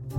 Ya,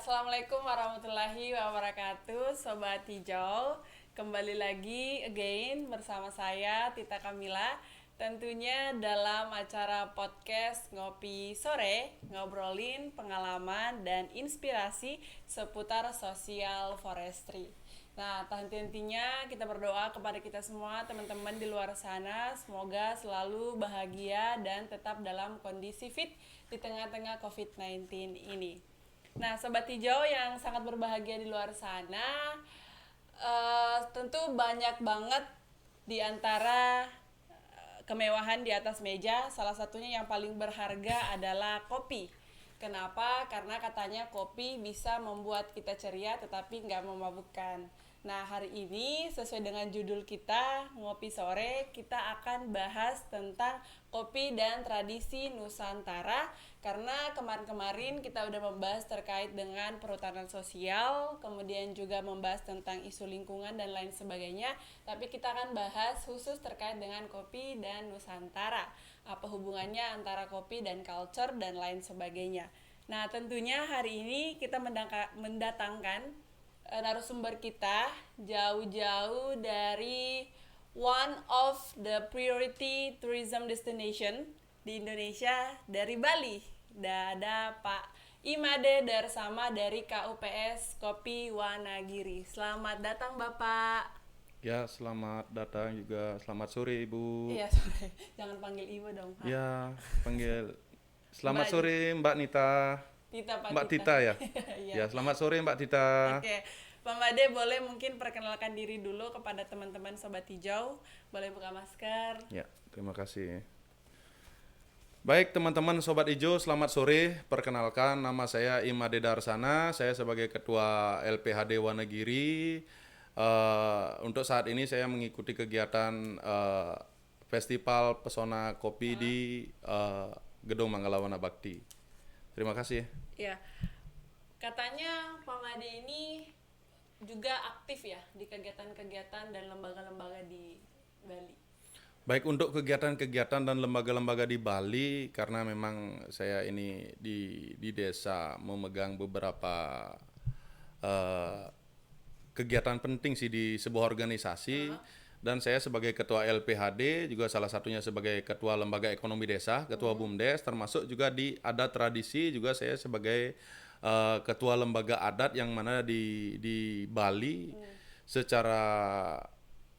Assalamualaikum warahmatullahi wabarakatuh, Sobat Hijau. Kembali lagi again bersama saya Tita Kamila. Tentunya dalam acara podcast Ngopi Sore, ngobrolin pengalaman dan inspirasi seputar sosial forestry. Nah, henti-hentinya kita berdoa kepada kita semua teman-teman di luar sana, semoga selalu bahagia dan tetap dalam kondisi fit di tengah-tengah COVID-19 ini. Nah, Sobat Hijau yang sangat berbahagia di luar sana, tentu banyak banget di antara kemewahan di atas meja. Salah satunya yang paling berharga adalah kopi. Kenapa? Karena katanya kopi bisa membuat kita ceria tetapi nggak memabukkan. Nah, hari ini sesuai dengan judul kita, Ngopi Sore, kita akan bahas tentang kopi dan tradisi Nusantara. Karena kemarin-kemarin kita udah membahas terkait dengan perhutanan sosial, kemudian juga membahas tentang isu lingkungan dan lain sebagainya. Tapi kita akan bahas khusus terkait dengan kopi dan Nusantara. Apa hubungannya antara kopi dan culture dan lain sebagainya. Nah, tentunya hari ini kita mendatangkan narasumber kita jauh-jauh dari one of the priority tourism destination di Indonesia, dari Bali. Ada Pak Imade Darsama dari KUPS Kopi Wanagiri. Selamat datang Bapak. Ya, selamat datang juga. Selamat sore, Ibu. Iya, sorry. Jangan panggil Ibu dong, Pak. Ya, panggil. Selamat Mbak sore, Mbak Nita. Tita, Pak Mbak Tita. Tita ya? Iya. Ya, selamat sore, Mbak Tita. Oke, Pak Made boleh mungkin perkenalkan diri dulu kepada teman-teman Sobat Hijau. Boleh buka masker. Ya, terima kasih. Baik, teman-teman Sobat Ijo, selamat sore. Perkenalkan, nama saya Imade Darsana. Saya sebagai Ketua LPHD Wanagiri. Untuk saat ini saya mengikuti kegiatan Festival Pesona Kopi di Gedung Manggala Bakti. Terima kasih. Ya, katanya Pak Made ini juga aktif ya di kegiatan-kegiatan dan lembaga-lembaga di Bali. Baik, untuk kegiatan-kegiatan dan lembaga-lembaga di Bali, karena memang saya ini di desa memegang beberapa eh, kegiatan penting sih di sebuah organisasi, dan saya sebagai ketua LPHD juga salah satunya sebagai ketua lembaga ekonomi desa, ketua BUMDes, termasuk juga di adat tradisi juga saya sebagai ketua lembaga adat yang mana di Bali secara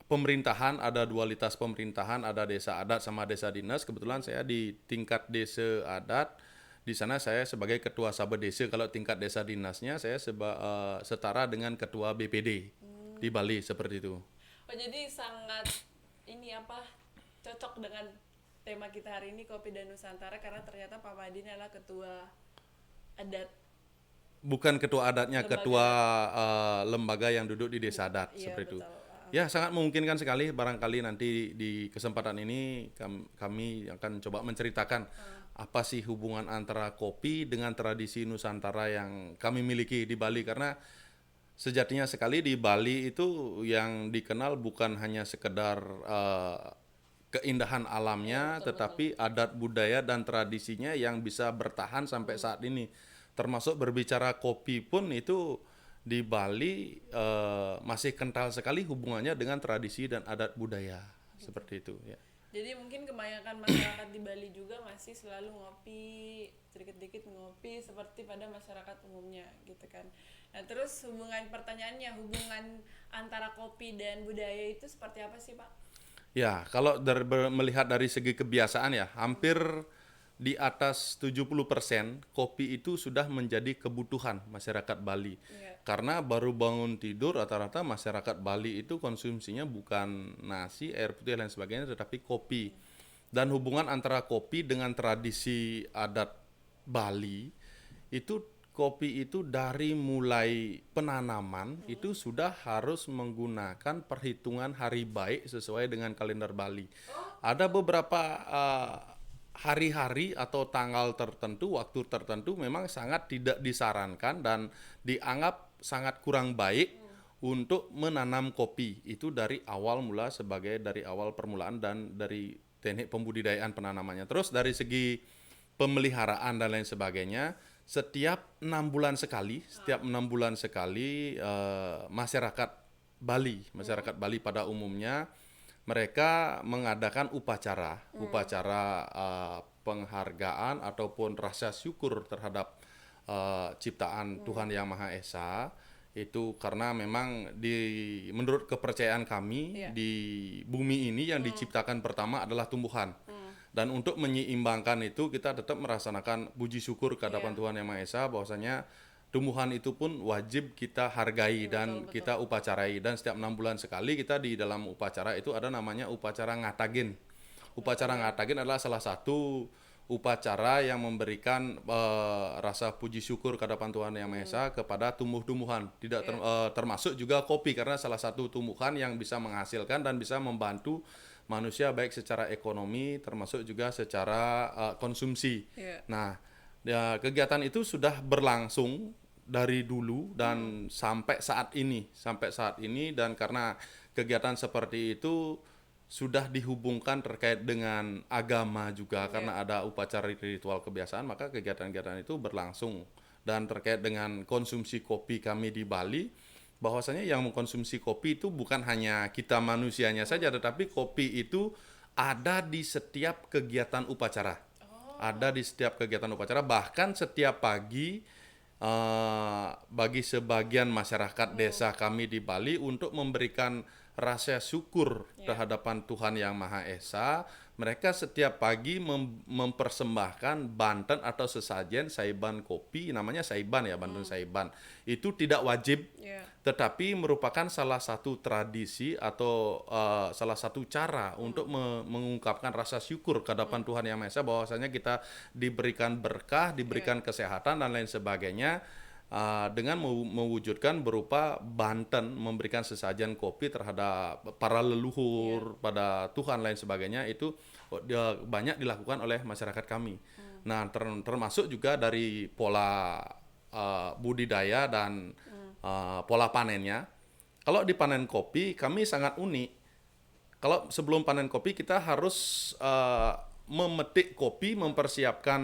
pemerintahan ada dualitas pemerintahan, ada desa adat sama desa dinas. Kebetulan saya di tingkat desa adat, di sana saya sebagai ketua Sabet Desa. Kalau tingkat desa dinasnya saya setara dengan ketua BPD di Bali seperti itu. Oh, jadi sangat ini apa cocok dengan tema kita hari ini Kopi dan Nusantara karena ternyata Pak Made ini adalah ketua adat Bukan ketua adatnya, ketua lembaga. lembaga yang duduk di desa adat Iya, seperti itu. betul. Ya, sangat memungkinkan sekali barangkali nanti di kesempatan ini kami akan coba menceritakan apa sih hubungan antara kopi dengan tradisi Nusantara yang kami miliki di Bali, karena sejatinya sekali di Bali itu yang dikenal bukan hanya sekedar keindahan alamnya, Betul, betul. tetapi adat budaya dan tradisinya yang bisa bertahan sampai saat ini. Termasuk berbicara kopi pun itu di Bali masih kental sekali hubungannya dengan tradisi dan adat budaya seperti itu ya. Jadi mungkin kebanyakan masyarakat di Bali juga masih selalu ngopi, sedikit-sedikit ngopi seperti pada masyarakat umumnya gitu kan. Nah, terus pertanyaannya, hubungan antara kopi dan budaya itu seperti apa sih, Pak? Ya, kalau melihat dari segi kebiasaan ya, hampir di atas 70% kopi itu sudah menjadi kebutuhan masyarakat Bali. Iya. Karena baru bangun tidur rata-rata masyarakat Bali itu konsumsinya bukan nasi, air putih dan lain sebagainya, tetapi kopi. Dan hubungan antara kopi dengan tradisi adat Bali itu kopi itu dari mulai penanaman itu sudah harus menggunakan perhitungan hari baik sesuai dengan kalender Bali. Ada beberapa hari-hari atau tanggal tertentu, waktu tertentu memang sangat tidak disarankan dan dianggap sangat kurang baik untuk menanam kopi. Itu dari awal mula sebagai dari awal permulaan dan dari teknik pembudidayaan penanamannya. Terus dari segi pemeliharaan dan lain sebagainya, setiap 6 bulan sekali masyarakat Bali pada umumnya mereka mengadakan upacara penghargaan ataupun rasa syukur terhadap ciptaan Tuhan Yang Maha Esa. Itu karena memang menurut kepercayaan kami di bumi ini yang diciptakan pertama adalah tumbuhan. Dan untuk menyeimbangkan itu kita tetap merasakan puji syukur ke hadapan Tuhan Yang Maha Esa bahwasanya tumbuhan itu pun wajib kita hargai dan kita upacarai. Dan setiap 6 bulan sekali kita di dalam upacara itu ada namanya upacara ngatagin. Upacara ngatagin adalah salah satu upacara yang memberikan rasa puji syukur ke hadapan Tuhan Yang Maha Esa kepada tumbuh-tumbuhan. Tidak termasuk juga kopi karena salah satu tumbuhan yang bisa menghasilkan dan bisa membantu manusia baik secara ekonomi termasuk juga secara konsumsi. Nah, kegiatan itu sudah berlangsung dari dulu dan sampai saat ini dan karena kegiatan seperti itu sudah dihubungkan terkait dengan agama juga karena ada upacara ritual kebiasaan, maka kegiatan-kegiatan itu berlangsung. Dan terkait dengan konsumsi kopi kami di Bali, bahwasanya yang mengkonsumsi kopi itu bukan hanya kita manusianya saja, tetapi kopi itu ada di setiap kegiatan upacara. Ada di setiap kegiatan upacara, bahkan setiap pagi bagi sebagian masyarakat desa kami di Bali untuk memberikan rasa syukur terhadapan Tuhan Yang Maha Esa, mereka setiap pagi mempersembahkan banten atau sesajen saiban kopi, namanya saiban ya, banten saiban. Itu tidak wajib, tetapi merupakan salah satu tradisi atau salah satu cara untuk mengungkapkan rasa syukur ke hadapan Tuhan Yang Maha Esa bahwasanya kita diberikan berkah, diberikan kesehatan dan lain sebagainya. Dengan mewujudkan berupa banten, memberikan sesajen kopi terhadap para leluhur, pada Tuhan lain sebagainya, itu banyak dilakukan oleh masyarakat kami. Nah, termasuk juga dari pola budidaya dan pola panennya. Kalau di panen kopi kami sangat unik. Kalau sebelum panen kopi kita harus memetik kopi, mempersiapkan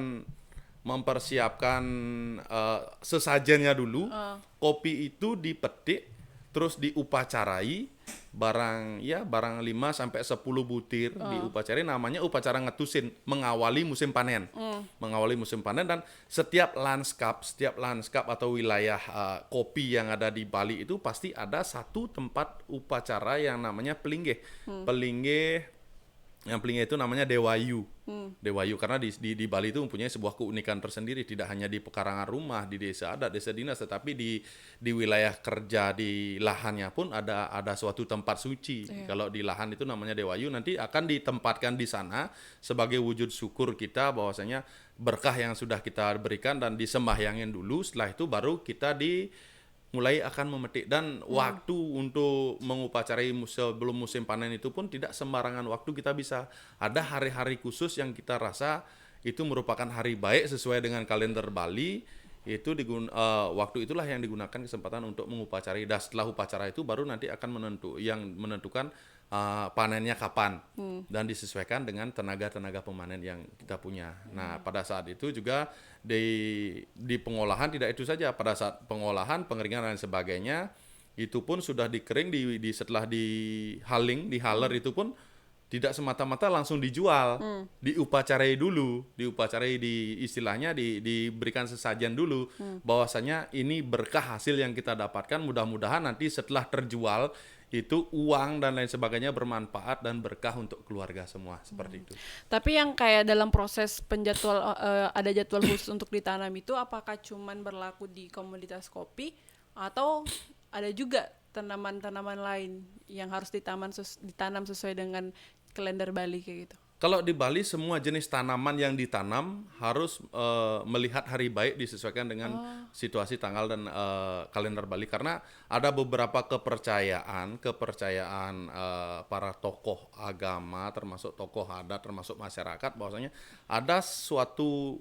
sesajennya dulu. Kopi itu dipetik terus diupacarai barang 5 sampai 10 butir diupacarai, namanya upacara ngetusin, mengawali musim panen. Mengawali musim panen, dan setiap lanskap atau wilayah kopi yang ada di Bali itu pasti ada satu tempat upacara yang namanya pelinggih. Yang pelinggih itu namanya Dewayu. Dewayu karena di Bali itu mempunyai sebuah keunikan tersendiri, tidak hanya di pekarangan rumah, di desa adat, desa dinas, tetapi di wilayah kerja, di lahannya pun ada suatu tempat suci. Kalau di lahan itu namanya Dewayu, nanti akan ditempatkan di sana sebagai wujud syukur kita bahwasanya berkah yang sudah kita berikan dan disembahyangin dulu. Setelah itu baru kita mulai akan memetik, dan waktu untuk mengupacarai sebelum musim panen itu pun tidak sembarangan waktu. Kita bisa ada hari-hari khusus yang kita rasa itu merupakan hari baik sesuai dengan kalender Bali. Itu waktu itulah yang digunakan kesempatan untuk mengupacarai, dan setelah upacara itu baru nanti akan menentukan panennya kapan dan disesuaikan dengan tenaga pemanen yang kita punya. Nah, pada saat itu juga di pengolahan tidak itu saja, pada saat pengolahan, pengeringan dan sebagainya itu pun sudah dikering, setelah dihaler itu pun tidak semata-mata langsung dijual, diupacarai dulu, istilahnya diberikan sesajen dulu, bahwasanya ini berkah hasil yang kita dapatkan, mudah-mudahan nanti setelah terjual itu uang dan lain sebagainya bermanfaat dan berkah untuk keluarga semua, seperti itu. Tapi yang kayak dalam proses ada jadwal khusus untuk ditanam itu, apakah cuman berlaku di komoditas kopi atau ada juga tanaman-tanaman lain yang harus ditanam sesuai dengan kalender Bali kayak gitu? Kalau di Bali semua jenis tanaman yang ditanam harus melihat hari baik disesuaikan dengan situasi tanggal dan kalender Bali karena ada beberapa kepercayaan para tokoh agama termasuk tokoh adat termasuk masyarakat bahwasanya ada suatu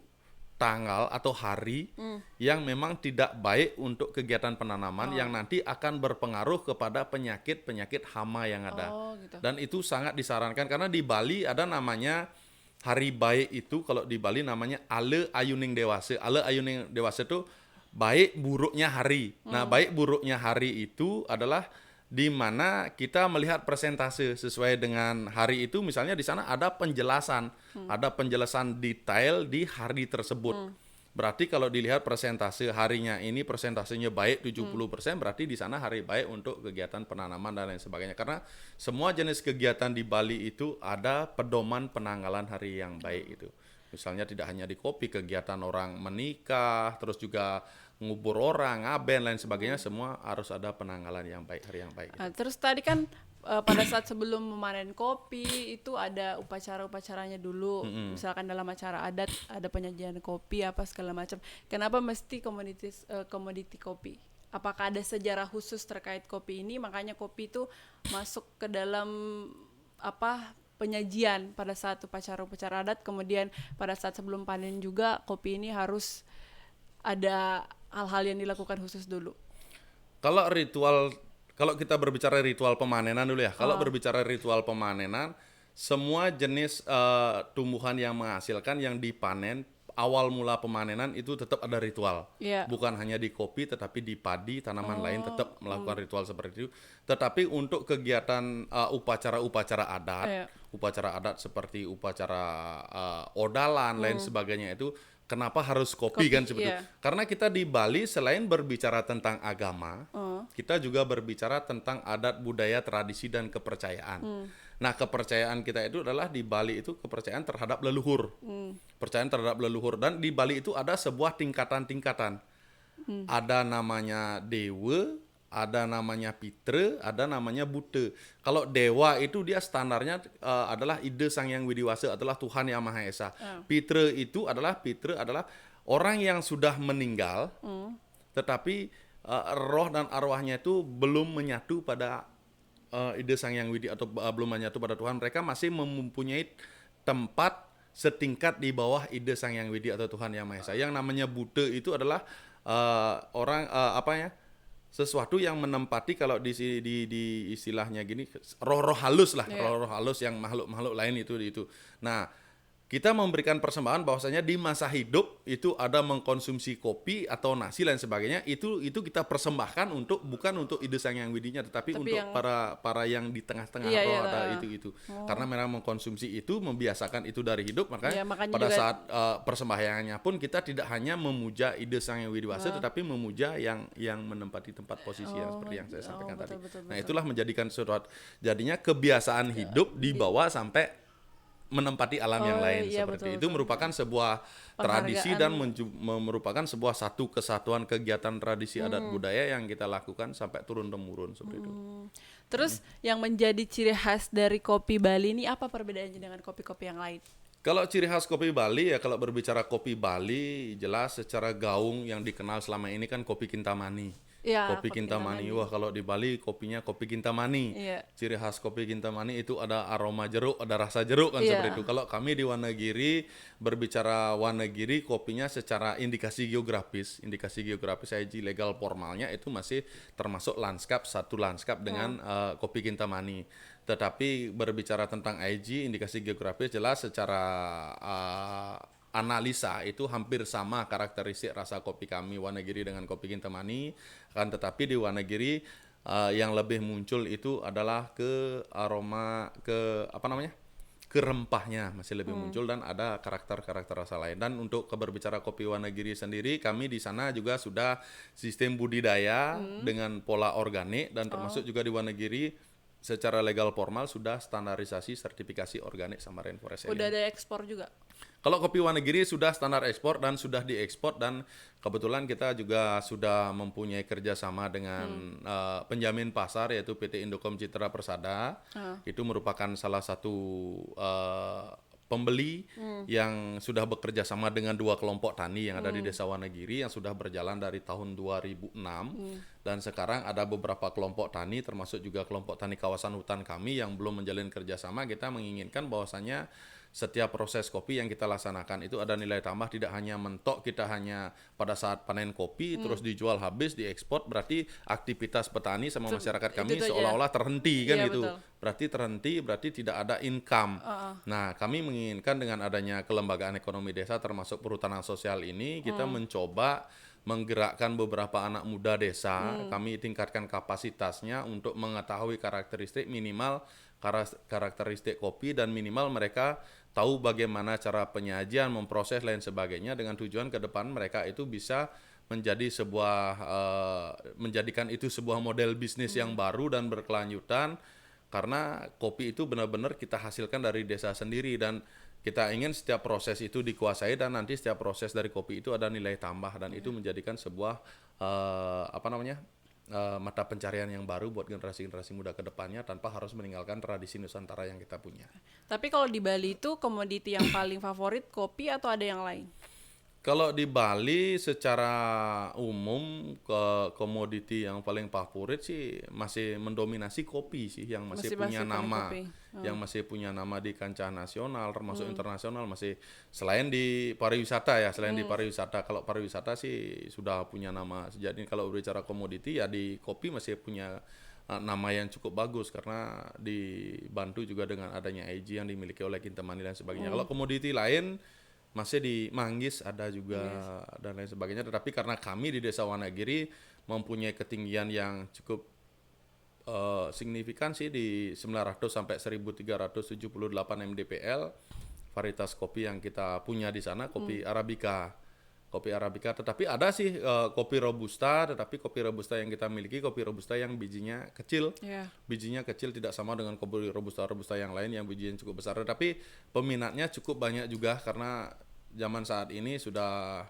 tanggal atau hari yang memang tidak baik untuk kegiatan penanaman yang nanti akan berpengaruh kepada penyakit-penyakit hama yang ada. Oh, gitu. Dan itu sangat disarankan karena di Bali ada namanya hari baik itu kalau di Bali namanya Ale Ayuning Dewasa. Ale Ayuning Dewasa itu baik buruknya hari. Nah, baik buruknya hari itu adalah di mana kita melihat persentase sesuai dengan hari itu misalnya di sana ada penjelasan detail di hari tersebut. Berarti kalau dilihat persentase harinya ini persentasenya baik 70% berarti di sana hari baik untuk kegiatan penanaman dan lain sebagainya. Karena semua jenis kegiatan di Bali itu ada pedoman penanggalan hari yang baik itu. Misalnya tidak hanya di kopi, kegiatan orang menikah, terus juga ngubur orang, ngaben, lain sebagainya, semua harus ada penanggalan yang baik, hari yang baik. Nah, terus tadi kan pada saat sebelum memanen kopi itu ada upacara-upacaranya dulu. Misalkan dalam acara adat ada penyajian kopi apa segala macam. Kenapa mesti komoditi kopi? Apakah ada sejarah khusus terkait kopi ini? Makanya kopi itu masuk ke dalam penyajian pada saat upacara-upacara adat. Kemudian pada saat sebelum panen juga kopi ini harus ada hal-hal yang dilakukan khusus dulu. Kalau kita berbicara ritual pemanenan dulu ya. Kalau berbicara ritual pemanenan, semua jenis tumbuhan yang menghasilkan yang dipanen awal mula pemanenan itu tetap ada ritual. Yeah. Bukan hanya di kopi tetapi di padi, tanaman lain tetap melakukan ritual seperti itu. Tetapi untuk kegiatan upacara-upacara adat, upacara adat seperti upacara odalan lain sebagainya itu kenapa harus kopi kan seperti itu? Karena kita di Bali selain berbicara tentang agama, kita juga berbicara tentang adat, budaya, tradisi dan kepercayaan. Nah, kepercayaan kita itu adalah di Bali itu kepercayaan terhadap leluhur. Percayaan terhadap leluhur dan di Bali itu ada sebuah tingkatan-tingkatan. Ada namanya dewa, ada namanya pitre, ada namanya bute. Kalau dewa itu dia standarnya adalah Ide Sang Hyang Widiwasa, adalah Tuhan Yang Maha Esa. Pitre adalah orang yang sudah meninggal, tetapi roh dan arwahnya itu belum menyatu pada Ide Sang Hyang Widi atau belum menyatu pada Tuhan. Mereka masih mempunyai tempat setingkat di bawah Ide Sang Hyang Widi atau Tuhan Yang Maha Esa. Yang namanya bute itu adalah sesuatu yang menempati kalau di istilahnya gini roh-roh halus lah, roh-roh halus yang makhluk-makhluk lain itu. Nah, kita memberikan persembahan bahwasanya di masa hidup itu ada mengkonsumsi kopi atau nasi lain sebagainya, itu kita persembahkan bukan untuk Ide Sang Hyang Widinya tetapi untuk para yang di tengah-tengah roh ada itu. Karena memang mengkonsumsi itu, membiasakan itu dari hidup, makanya pada saat persembahyangannya pun kita tidak hanya memuja Ide Sang Hyang Widiwasa tetapi memuja yang menempati tempat posisi yang seperti yang saya sampaikan tadi. Nah, itulah menjadikan suatu jadinya kebiasaan hidup dibawa sampai menempati alam yang lain seperti itu merupakan sebuah tradisi dan merupakan sebuah satu kesatuan kegiatan tradisi adat budaya yang kita lakukan sampai turun temurun seperti itu. Terus yang menjadi ciri khas dari kopi Bali ini apa perbedaannya dengan kopi-kopi yang lain? Kalau ciri khas kopi Bali ya, kalau berbicara kopi Bali jelas secara gaung yang dikenal selama ini kan kopi Kintamani. Kopi Kintamani. Wah, kalau di Bali kopinya kopi Kintamani. Ciri khas kopi Kintamani itu ada aroma jeruk, ada rasa jeruk kan seperti itu. Kalau kami di Wonogiri berbicara Wonogiri, kopinya secara indikasi geografis IG legal formalnya itu masih termasuk satu lanskap dengan kopi Kintamani. Tetapi berbicara tentang IG indikasi geografis jelas secara analisa itu hampir sama karakteristik rasa kopi kami Wonogiri dengan kopi Kintamani, kan tetapi di Wonogiri yang lebih muncul itu adalah ke rempahnya masih lebih muncul dan ada karakter-karakter rasa lain. Dan untuk berbicara kopi Wonogiri sendiri, kami di sana juga sudah sistem budidaya dengan pola organik dan termasuk juga di Wonogiri secara legal formal sudah standarisasi sertifikasi organik sama Rainforest Alliance. Udah ada ekspor juga? Kalau kopi Wonogiri sudah standar ekspor dan sudah diekspor, dan kebetulan kita juga sudah mempunyai kerjasama dengan penjamin pasar yaitu PT Indocom Citra Persada. Itu merupakan salah satu pembeli yang sudah bekerja sama dengan 2 kelompok tani yang ada di Desa Wonogiri yang sudah berjalan dari tahun 2006 dan sekarang ada beberapa kelompok tani termasuk juga kelompok tani kawasan hutan kami yang belum menjalin kerjasama. Kita menginginkan bahwasannya setiap proses kopi yang kita laksanakan itu ada nilai tambah, tidak hanya mentok kita hanya pada saat panen kopi terus dijual habis diekspor, berarti aktivitas petani sama masyarakat kami seolah-olah terhenti kan gitu. Betul. Berarti terhenti, berarti tidak ada income. Nah, kami menginginkan dengan adanya kelembagaan ekonomi desa termasuk perhutanan sosial ini kita mencoba menggerakkan beberapa anak muda desa, kami tingkatkan kapasitasnya untuk mengetahui karakteristik minimal karakteristik kopi dan minimal mereka tahu bagaimana cara penyajian, memproses lain sebagainya dengan tujuan ke depan mereka itu bisa menjadi menjadikan itu sebuah model bisnis yang baru dan berkelanjutan karena kopi itu benar-benar kita hasilkan dari desa sendiri dan kita ingin setiap proses itu dikuasai dan nanti setiap proses dari kopi itu ada nilai tambah dan itu menjadikan sebuah mata pencarian yang baru buat generasi-generasi muda ke depannya tanpa harus meninggalkan tradisi Nusantara yang kita punya. Tapi kalau di Bali itu komoditi yang paling favorit kopi atau ada yang lain? Kalau di Bali secara umum komoditi yang paling favorit sih masih mendominasi kopi sih yang masih punya nama, yang masih punya nama di kancah nasional termasuk internasional masih selain di pariwisata ya, selain di pariwisata. Kalau pariwisata sih sudah punya nama. Jadi kalau berbicara komoditi ya di kopi masih punya nama yang cukup bagus karena dibantu juga dengan adanya IG yang dimiliki oleh Kintamani dan sebagainya. Kalau komoditi lain masih di Manggis ada juga dan lain sebagainya, tetapi karena kami di Desa Wonogiri mempunyai ketinggian yang cukup signifikan sih di 900 sampai 1378 mdpl varietas kopi yang kita punya di sana kopi Arabica. Kopi Arabica, tetapi ada sih kopi Robusta, tetapi kopi Robusta yang kita miliki kopi Robusta yang bijinya kecil. Bijinya kecil tidak sama dengan kopi Robusta yang lain yang bijinya cukup besar, tetapi peminatnya cukup banyak juga karena zaman saat ini sudah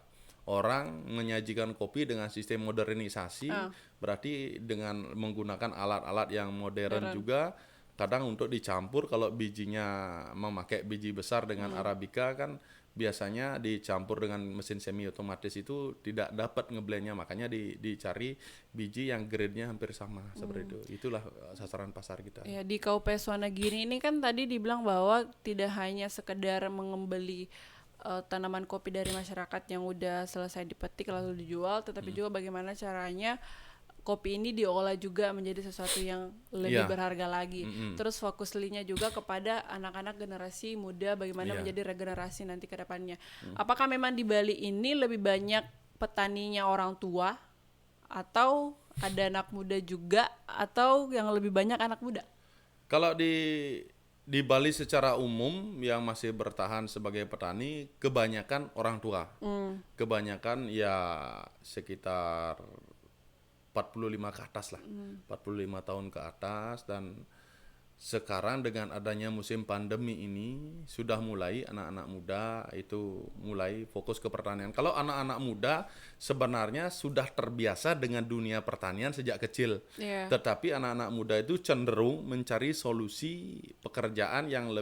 orang menyajikan kopi dengan sistem modernisasi, berarti dengan menggunakan alat-alat yang modern juga. Kadang untuk dicampur kalau bijinya memakai biji besar dengan Arabica kan biasanya dicampur dengan mesin semi otomatis itu tidak dapat ngeblendnya, makanya dicari biji yang grade-nya hampir sama seperti itu. Itulah sasaran pasar kita. Ya, di KUPS Wonogiri ini kan tadi dibilang bahwa tidak hanya sekedar mengembali tanaman kopi dari masyarakat yang udah selesai dipetik lalu dijual, tetapi juga bagaimana caranya kopi ini diolah juga menjadi sesuatu yang lebih berharga lagi. Terus fokus linknya juga kepada anak-anak generasi muda bagaimana menjadi regenerasi nanti ke depannya. Apakah memang di Bali ini lebih banyak petaninya orang tua atau ada anak muda juga atau yang lebih banyak anak muda? Kalau di Bali secara umum yang masih bertahan sebagai petani kebanyakan orang tua. Kebanyakan ya sekitar 45 ke atas lah, 45 tahun ke atas. Dan sekarang dengan adanya musim pandemi ini sudah mulai anak-anak muda itu mulai fokus ke pertanian. Kalau anak-anak muda sebenarnya sudah terbiasa dengan dunia pertanian sejak kecil, tetapi anak-anak muda itu cenderung mencari solusi pekerjaan yang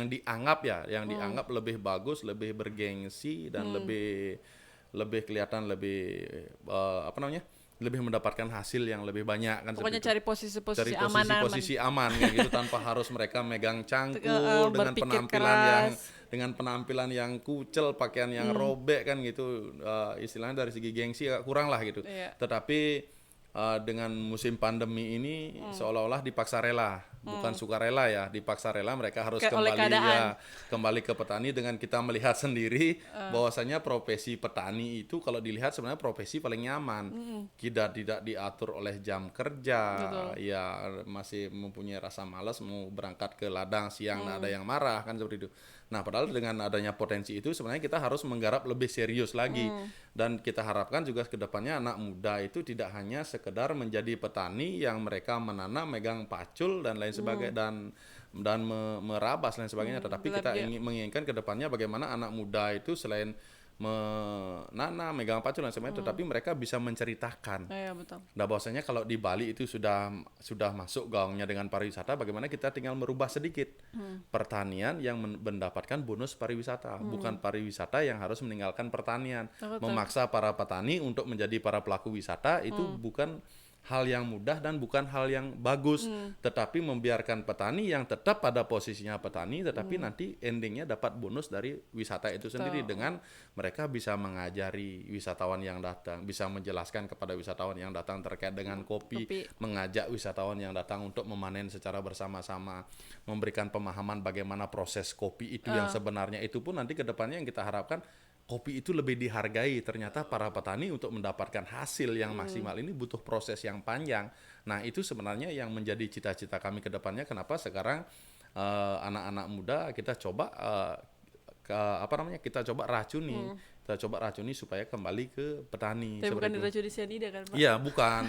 dianggap lebih bagus, lebih bergengsi dan lebih kelihatan lebih mendapatkan hasil yang lebih banyak kan. Pokoknya cari posisi aman kayak gitu tanpa harus mereka megang cangkul dengan penampilan yang kucel, pakaian yang robek kan gitu, istilahnya dari segi gengsi kurang lah gitu. Tetapi dengan musim pandemi ini seolah-olah dipaksa rela, bukan sukarela ya, dipaksa rela mereka harus kembali ke petani dengan kita melihat sendiri bahwasanya profesi petani itu kalau dilihat sebenarnya profesi paling nyaman. Tidak diatur oleh jam kerja, ya masih mempunyai rasa malas mau berangkat ke ladang siang ada yang marah kan seperti itu. Nah, padahal dengan adanya potensi itu sebenarnya kita harus menggarap lebih serius lagi. Dan kita harapkan juga ke depannya anak muda itu tidak hanya sekedar menjadi petani yang mereka menanam, megang pacul dan lain sebagainya dan merabas dan sebagainya, tetapi kita menginginkan ke depannya bagaimana anak muda itu selain menanam, megang pacu dan sebagainya, tetapi mereka bisa menceritakan. Iya, betul. Nah, bahwasanya kalau di Bali itu sudah masuk gaungnya dengan pariwisata, bagaimana kita tinggal merubah sedikit pertanian yang mendapatkan bonus pariwisata, bukan pariwisata yang harus meninggalkan pertanian. Betul. Memaksa para petani untuk menjadi para pelaku wisata itu bukan hal yang mudah dan bukan hal yang bagus, tetapi membiarkan petani yang tetap pada posisinya petani, tetapi nanti endingnya dapat bonus dari wisata itu sendiri dengan mereka bisa mengajari wisatawan yang datang, bisa menjelaskan kepada wisatawan yang datang terkait dengan kopi, mengajak wisatawan yang datang untuk memanen secara bersama-sama, memberikan pemahaman bagaimana proses kopi itu yang sebenarnya itu pun nanti ke depannya yang kita harapkan kopi itu lebih dihargai. Ternyata para petani untuk mendapatkan hasil yang maksimal ini butuh proses yang panjang. Nah, itu sebenarnya yang menjadi cita-cita kami ke depannya. Kenapa sekarang anak-anak muda kita coba kita coba racuni supaya kembali ke petani. Tapi bukan itu. diracuni cyanida kan, Pak? Iya, bukan.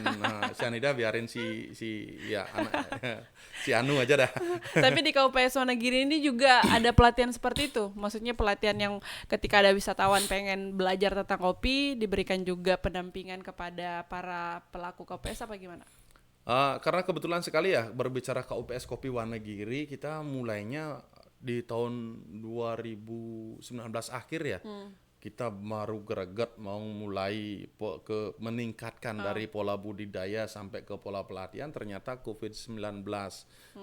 Cyanida biarin si si Anu aja dah. Tapi di KUPS Wonogiri ini juga ada pelatihan seperti itu. Maksudnya pelatihan yang ketika ada wisatawan pengen belajar tentang kopi, diberikan juga pendampingan kepada para pelaku KUPS apa gimana? Karena kebetulan sekali ya berbicara KUPS Kopi Wonogiri, kita mulainya di tahun 2019 akhir ya. Kita baru greget mau mulai meningkatkan dari pola budidaya sampai ke pola pelatihan. Ternyata COVID-19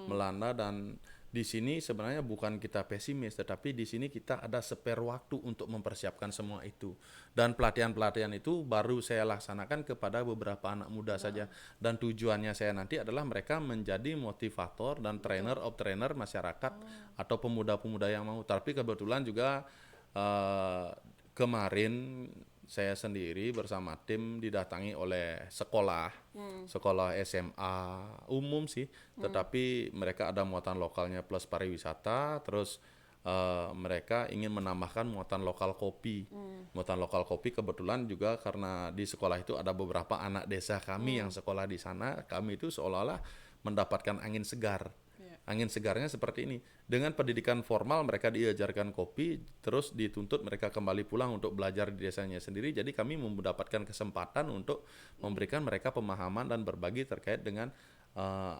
melanda dan di sini sebenarnya bukan kita pesimis, tetapi di sini kita ada spare waktu untuk mempersiapkan semua itu. Dan pelatihan-pelatihan itu baru saya laksanakan kepada beberapa anak muda saja. Dan tujuannya saya nanti adalah mereka menjadi motivator dan trainer of trainer masyarakat atau pemuda-pemuda yang mau. Tapi kebetulan juga kemarin saya sendiri bersama tim didatangi oleh sekolah SMA umum sih, tetapi mereka ada muatan lokalnya plus pariwisata, terus mereka ingin menambahkan muatan lokal kopi. Muatan lokal kopi kebetulan juga karena di sekolah itu ada beberapa anak desa kami yang sekolah di sana, kami itu seolah-olah mendapatkan angin segar. Angin segarnya seperti ini. Dengan pendidikan formal mereka diajarkan kopi, terus dituntut mereka kembali pulang untuk belajar di desanya sendiri. Jadi kami mendapatkan kesempatan untuk memberikan mereka pemahaman dan berbagi terkait dengan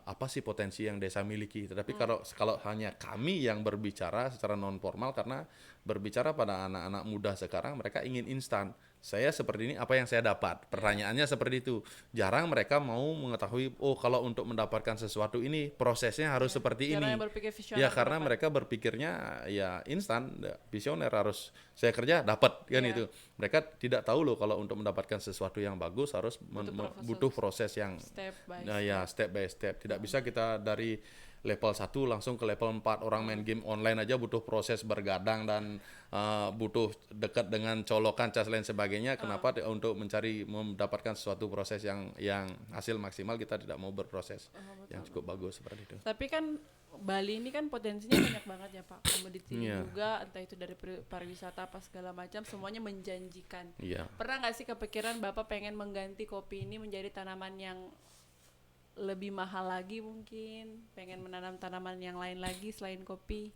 apa sih potensi yang desa miliki. Tetapi kalau hanya kami yang berbicara secara non formal, karena berbicara pada anak-anak muda sekarang mereka ingin instan. Saya seperti ini, apa yang saya dapat? Pertanyaannya seperti itu. Jarang mereka mau mengetahui, oh kalau untuk mendapatkan sesuatu ini prosesnya harus seperti ini. Ya karena mereka berpikirnya ya instan, visioner, harus saya kerja dapat kan itu. Mereka tidak tahu loh kalau untuk mendapatkan sesuatu yang bagus harus butuh proses yang step by step. Tidak bisa kita dari level 1 langsung ke level 4. Orang main game online aja butuh proses bergadang dan butuh dekat dengan colokan, cas lain sebagainya. Kenapa untuk mendapatkan suatu proses yang hasil maksimal kita tidak mau berproses yang cukup bagus seperti itu. Tapi kan Bali ini kan potensinya banyak banget ya Pak. Komoditi juga, entah itu dari pariwisata apa segala macam, semuanya menjanjikan. Pernah nggak sih kepikiran Bapak pengen mengganti kopi ini menjadi tanaman yang lebih mahal lagi, mungkin pengen menanam tanaman yang lain lagi selain kopi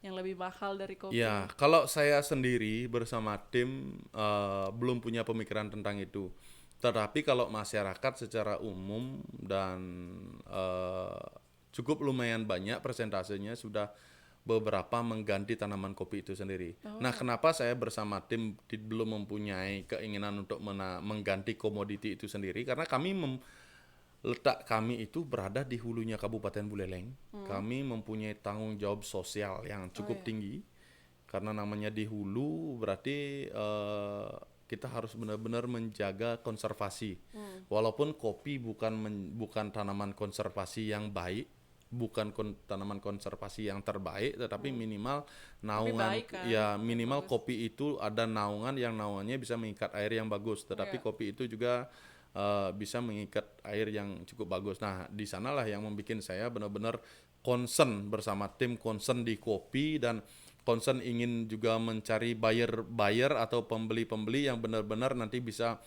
yang lebih mahal dari kopi? Ya, kalau saya sendiri bersama tim belum punya pemikiran tentang itu. Tetapi kalau masyarakat secara umum dan cukup lumayan banyak persentasenya sudah beberapa mengganti tanaman kopi itu sendiri. Nah, kenapa saya bersama tim belum mempunyai keinginan untuk mengganti komoditi itu sendiri? Karena letak kami itu berada di hulunya Kabupaten Buleleng. Kami mempunyai tanggung jawab sosial yang cukup tinggi. Karena namanya di hulu berarti kita harus benar-benar menjaga konservasi. Walaupun kopi bukan tanaman konservasi yang baik, bukan tanaman konservasi yang terbaik, tetapi minimal naungan minimal kopi itu ada naungan yang naungannya bisa mengikat air yang bagus. Tetapi kopi itu juga bisa mengikat air yang cukup bagus. Nah, di sanalah yang membuat saya benar-benar concern bersama tim, concern di kopi dan concern ingin juga mencari buyer atau pembeli-pembeli yang benar-benar nanti bisa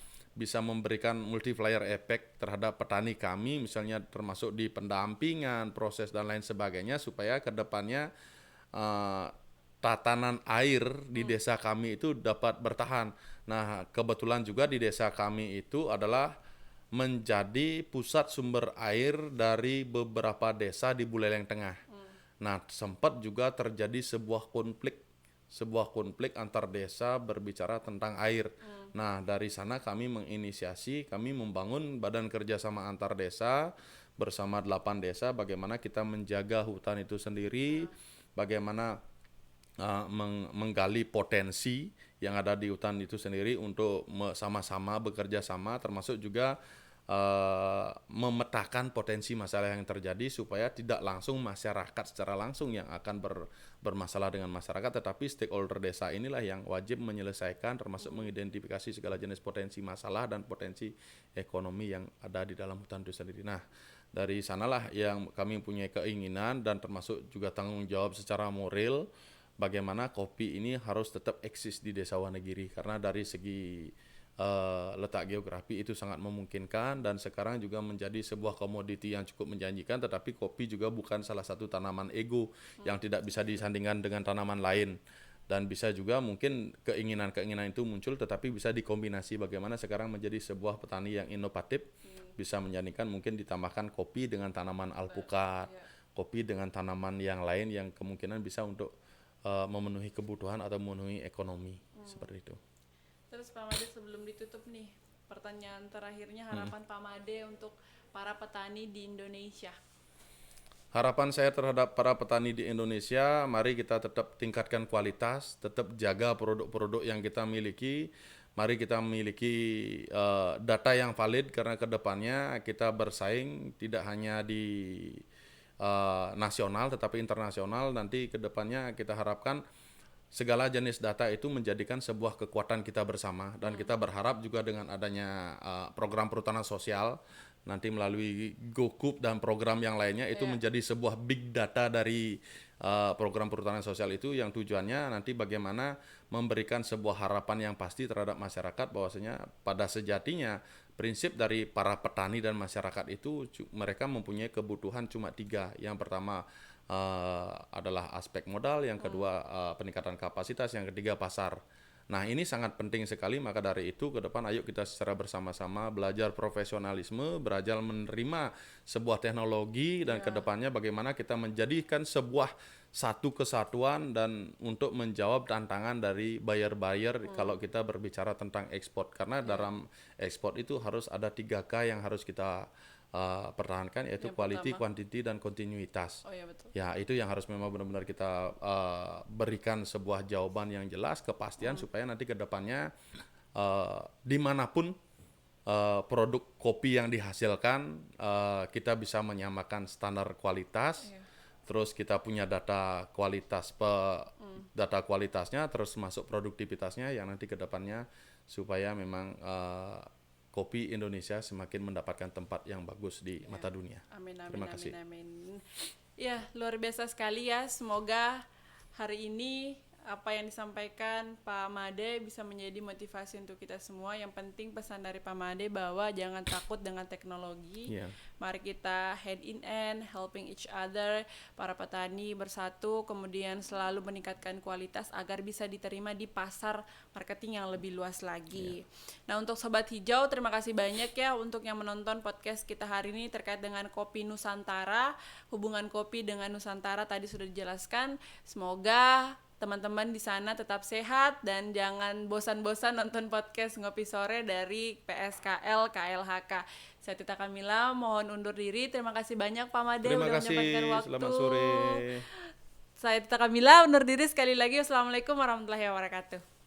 memberikan multiplier effect terhadap petani kami, misalnya termasuk di pendampingan, proses dan lain sebagainya, supaya ke depannya tatanan air di desa kami itu dapat bertahan. Nah, kebetulan juga di desa kami itu adalah menjadi pusat sumber air dari beberapa desa di Buleleng Tengah. Nah, sempat juga terjadi sebuah konflik antar desa berbicara tentang air. Nah, dari sana kami kami membangun badan kerjasama antar desa bersama 8 desa, bagaimana kita menjaga hutan itu sendiri, bagaimana menggali potensi yang ada di hutan itu sendiri untuk sama-sama bekerja sama, termasuk juga memetakan potensi masalah yang terjadi supaya tidak langsung masyarakat secara langsung yang akan bermasalah dengan masyarakat, tetapi stakeholder desa inilah yang wajib menyelesaikan, termasuk mengidentifikasi segala jenis potensi masalah dan potensi ekonomi yang ada di dalam hutan itu sendiri. Nah, dari sanalah yang kami punya keinginan dan termasuk juga tanggung jawab secara moral bagaimana kopi ini harus tetap eksis di Desa Wonogiri, karena dari segi letak geografi itu sangat memungkinkan dan sekarang juga menjadi sebuah komoditi yang cukup menjanjikan, tetapi kopi juga bukan salah satu tanaman ego yang tidak bisa disandingkan dengan tanaman lain. Dan bisa juga mungkin keinginan-keinginan itu muncul tetapi bisa dikombinasi bagaimana sekarang menjadi sebuah petani yang inovatif, bisa menjadikan mungkin ditambahkan kopi dengan tanaman alpukat, kopi dengan tanaman yang lain yang kemungkinan bisa untuk memenuhi kebutuhan atau memenuhi ekonomi seperti itu. Terus Pak Made, sebelum ditutup nih, pertanyaan terakhirnya, harapan Pak Made untuk para petani di Indonesia. Harapan saya terhadap para petani di Indonesia, mari kita tetap tingkatkan kualitas, tetap jaga produk-produk yang kita miliki. Mari kita memiliki data yang valid, karena kedepannya kita bersaing tidak hanya di nasional tetapi internasional. Nanti kedepannya kita harapkan segala jenis data itu menjadikan sebuah kekuatan kita bersama, dan kita berharap juga dengan adanya program perhutanan sosial nanti melalui GoCup dan program yang lainnya itu menjadi sebuah big data dari program perhutanan sosial itu, yang tujuannya nanti bagaimana memberikan sebuah harapan yang pasti terhadap masyarakat bahwasanya pada sejatinya prinsip dari para petani dan masyarakat itu mereka mempunyai kebutuhan cuma 3. Yang pertama adalah aspek modal, yang kedua peningkatan kapasitas, yang ketiga pasar. Nah, ini sangat penting sekali, maka dari itu ke depan ayo kita secara bersama-sama belajar profesionalisme, belajar menerima sebuah teknologi, dan ke depannya bagaimana kita menjadikan sebuah satu kesatuan dan untuk menjawab tantangan dari buyer-buyer kalau kita berbicara tentang ekspor. Karena dalam ekspor itu harus ada 3K yang harus kita pertahankan, yaitu quality, quantity, dan kontinuitas. Betul. Ya, itu yang harus memang benar-benar kita berikan sebuah jawaban yang jelas, kepastian, supaya nanti ke depannya dimanapun produk kopi yang dihasilkan kita bisa menyamakan standar kualitas. Terus kita punya data kualitas data kualitasnya, terus masuk produktivitasnya yang nanti ke depannya supaya memang kopi Indonesia semakin mendapatkan tempat yang bagus di mata dunia. Amin, amin, Terima kasih. amin. Ya, luar biasa sekali ya. Semoga hari ini apa yang disampaikan Pak Made bisa menjadi motivasi untuk kita semua. Yang penting pesan dari Pak Made bahwa jangan takut dengan teknologi. Mari kita hand in hand, helping each other, para petani bersatu, kemudian selalu meningkatkan kualitas agar bisa diterima di pasar marketing yang lebih luas lagi. Nah, untuk Sobat Hijau, terima kasih banyak ya untuk yang menonton podcast kita hari ini terkait dengan kopi Nusantara. Hubungan kopi dengan Nusantara tadi sudah dijelaskan. Semoga teman-teman di sana tetap sehat dan jangan bosan-bosan nonton podcast Ngopi Sore dari PSKL KLHK. Saya Tita Kamila mohon undur diri. Terima kasih banyak Pak Made Terima udah kasih. menyempatkan waktu. Selamat sore. Saya Tita Kamila undur diri sekali lagi. Wassalamualaikum warahmatullahi wabarakatuh.